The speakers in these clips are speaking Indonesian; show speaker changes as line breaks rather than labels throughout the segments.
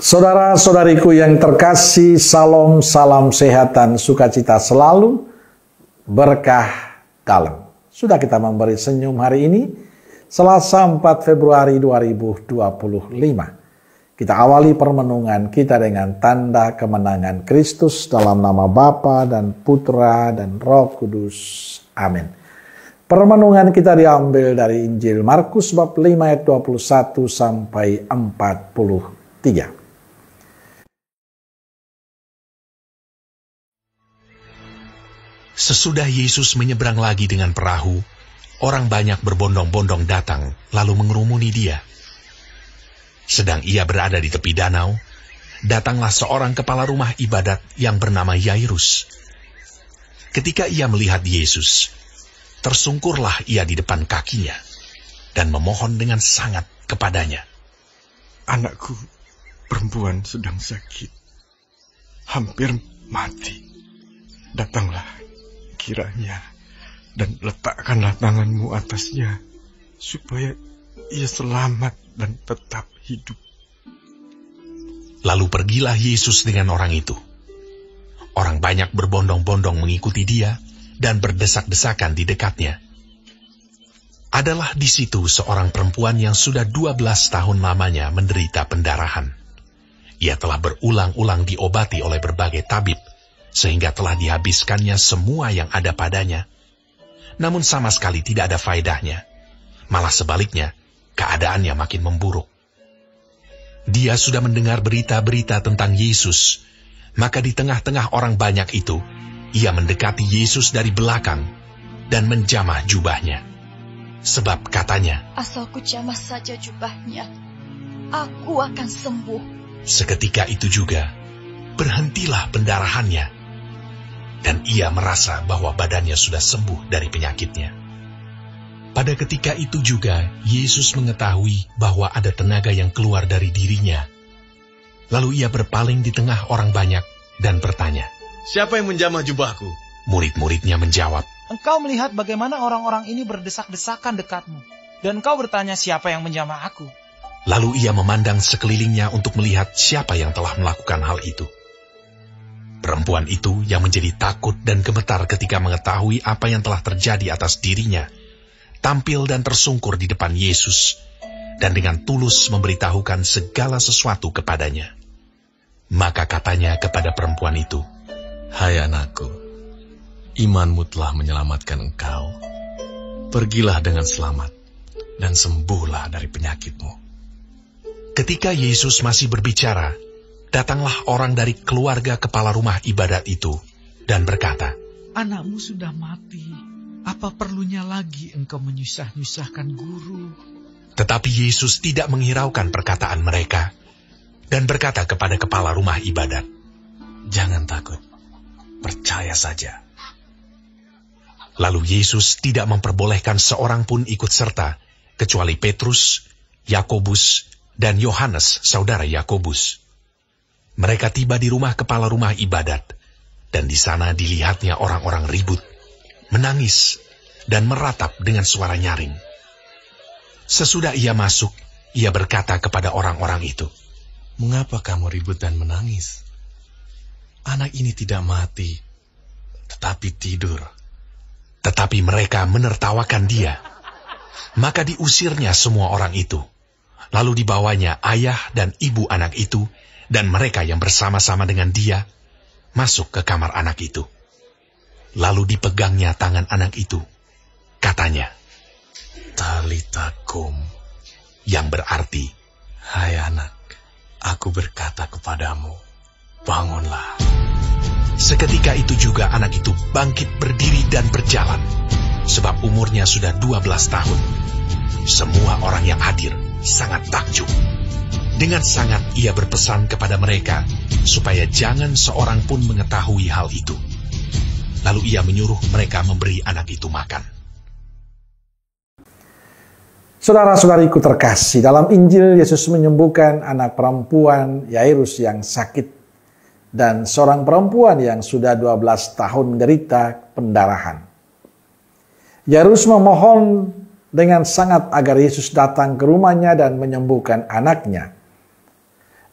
Saudara-saudariku yang terkasih, salam sehat dan sukacita selalu, berkah dalam. Sudah kita memberi senyum hari ini, Selasa 4 Februari 2025. Kita awali permenungan kita dengan tanda kemenangan Kristus dalam nama Bapa dan Putra dan Roh Kudus. Amin. Permenungan kita diambil dari Injil Markus bab 5 ayat 21 sampai 43.
Sesudah Yesus menyeberang lagi dengan perahu, orang banyak berbondong-bondong datang, lalu mengerumuni dia. Sedang ia berada di tepi danau, datanglah seorang kepala rumah ibadat yang bernama Yairus. Ketika ia melihat Yesus, tersungkurlah ia di depan kakinya, dan memohon dengan sangat kepadanya.
Anakku perempuan sedang sakit, hampir mati. Datanglah kiranya, dan letakkanlah tanganmu atasnya, supaya ia selamat dan tetap hidup.
Lalu pergilah Yesus dengan orang itu. Orang banyak berbondong-bondong mengikuti dia, dan berdesak-desakan di dekatnya. Adalah di situ seorang perempuan yang sudah 12 tahun lamanya menderita pendarahan. Ia telah berulang-ulang diobati oleh berbagai tabib, sehingga telah dihabiskannya semua yang ada padanya. Namun sama sekali tidak ada faedahnya. Malah sebaliknya, keadaannya makin memburuk. Dia sudah mendengar berita-berita tentang Yesus, maka di tengah-tengah orang banyak itu, ia mendekati Yesus dari belakang dan menjamah jubahnya. Sebab katanya,
asal ku jamah saja jubahnya, aku akan sembuh.
Seketika itu juga, berhentilah pendarahannya, dan ia merasa bahwa badannya sudah sembuh dari penyakitnya. Pada ketika itu juga, Yesus mengetahui bahwa ada tenaga yang keluar dari dirinya. Lalu ia berpaling di tengah orang banyak dan bertanya,
siapa yang menjamah jubahku?
Murid-muridnya menjawab,
engkau melihat bagaimana orang-orang ini berdesak-desakan dekatmu, dan engkau bertanya siapa yang menjamah aku.
Lalu ia memandang sekelilingnya untuk melihat siapa yang telah melakukan hal itu. Perempuan itu yang menjadi takut dan gemetar ketika mengetahui apa yang telah terjadi atas dirinya, tampil dan tersungkur di depan Yesus, dan dengan tulus memberitahukan segala sesuatu kepadanya. Maka katanya kepada perempuan itu,
hai anakku, imanmu telah menyelamatkan engkau. Pergilah dengan selamat, dan sembuhlah dari penyakitmu.
Ketika Yesus masih berbicara, datanglah orang dari keluarga kepala rumah ibadat itu, dan berkata,
anakmu sudah mati, apa perlunya lagi engkau menyusah-nyusahkan guru?
Tetapi Yesus tidak menghiraukan perkataan mereka, dan berkata kepada kepala rumah ibadat,
jangan takut, percaya saja.
Lalu Yesus tidak memperbolehkan seorang pun ikut serta, kecuali Petrus, Yakobus, dan Yohanes, saudara Yakobus. Mereka tiba di rumah kepala rumah ibadat, dan di sana dilihatnya orang-orang ribut, menangis, dan meratap dengan suara nyaring. Sesudah ia masuk, ia berkata kepada orang-orang itu,
mengapa kamu ribut dan menangis? Anak ini tidak mati, tetapi tidur.
Tetapi mereka menertawakan dia. Maka diusirnya semua orang itu. Lalu dibawanya ayah dan ibu anak itu, dan mereka yang bersama-sama dengan dia, masuk ke kamar anak itu. Lalu dipegangnya tangan anak itu. Katanya,
Talita kum,
yang berarti,
hai anak, aku berkata kepadamu, bangunlah.
Seketika itu juga anak itu bangkit berdiri dan berjalan, sebab umurnya sudah 12 tahun. Semua orang yang hadir sangat takjub. Dengan sangat ia berpesan kepada mereka, supaya jangan seorang pun mengetahui hal itu. Lalu ia menyuruh mereka memberi anak itu makan.
Saudara-saudariku terkasih, dalam Injil Yesus menyembuhkan anak perempuan Yairus yang sakit, dan seorang perempuan yang sudah 12 tahun menderita pendarahan. Yairus memohon dengan sangat agar Yesus datang ke rumahnya dan menyembuhkan anaknya.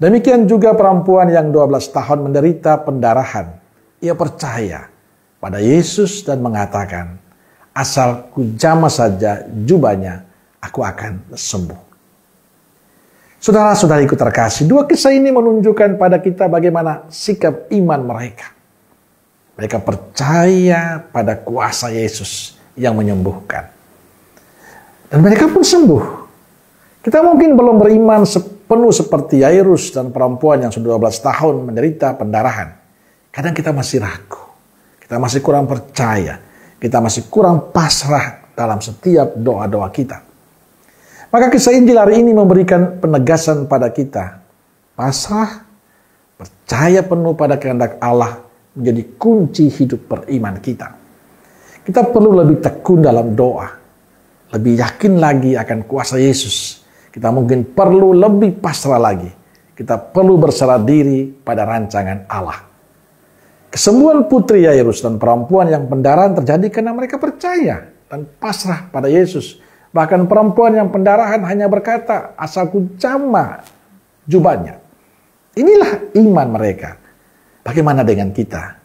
Demikian juga perempuan yang 12 tahun menderita pendarahan. Ia percaya pada Yesus dan mengatakan, asal ku jamah saja jubahnya, aku akan sembuh. Saudara-saudariku terkasih, dua kisah ini menunjukkan pada kita bagaimana sikap iman mereka. Mereka percaya pada kuasa Yesus yang menyembuhkan. Dan mereka pun sembuh. Kita mungkin belum beriman penuh seperti Yairus dan perempuan yang sudah 12 tahun menderita pendarahan. Kadang kita masih ragu. Kita masih kurang percaya. Kita masih kurang pasrah dalam setiap doa-doa kita. Maka kisah Injil hari ini memberikan penegasan pada kita. Pasrah, percaya penuh pada kehendak Allah menjadi kunci hidup beriman kita. Kita perlu lebih tekun dalam doa. Lebih yakin lagi akan kuasa Yesus. Kita mungkin perlu lebih pasrah lagi. Kita perlu berserah diri pada rancangan Allah. Kesembuhan putri Yairus dan perempuan yang pendarahan terjadi karena mereka percaya dan pasrah pada Yesus. Bahkan perempuan yang pendarahan hanya berkata, asal ku jamah jubahnya. Inilah iman mereka. Bagaimana dengan kita?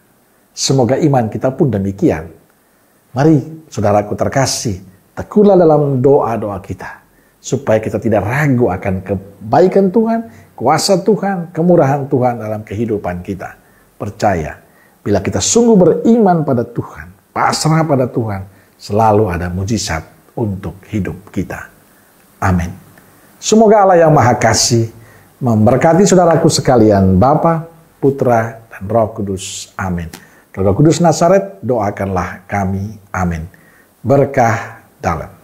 Semoga iman kita pun demikian. Mari saudaraku terkasih, tekunlah dalam doa-doa kita. Supaya kita tidak ragu akan kebaikan Tuhan, kuasa Tuhan, kemurahan Tuhan dalam kehidupan kita. Percaya, bila kita sungguh beriman pada Tuhan, pasrah pada Tuhan, selalu ada mujizat untuk hidup kita. Amin. Semoga Allah yang Maha Kasih memberkati saudaraku sekalian, Bapa, Putra, dan Roh Kudus. Amin. Roh Kudus Nazaret, doakanlah kami. Amin. Berkah dalam.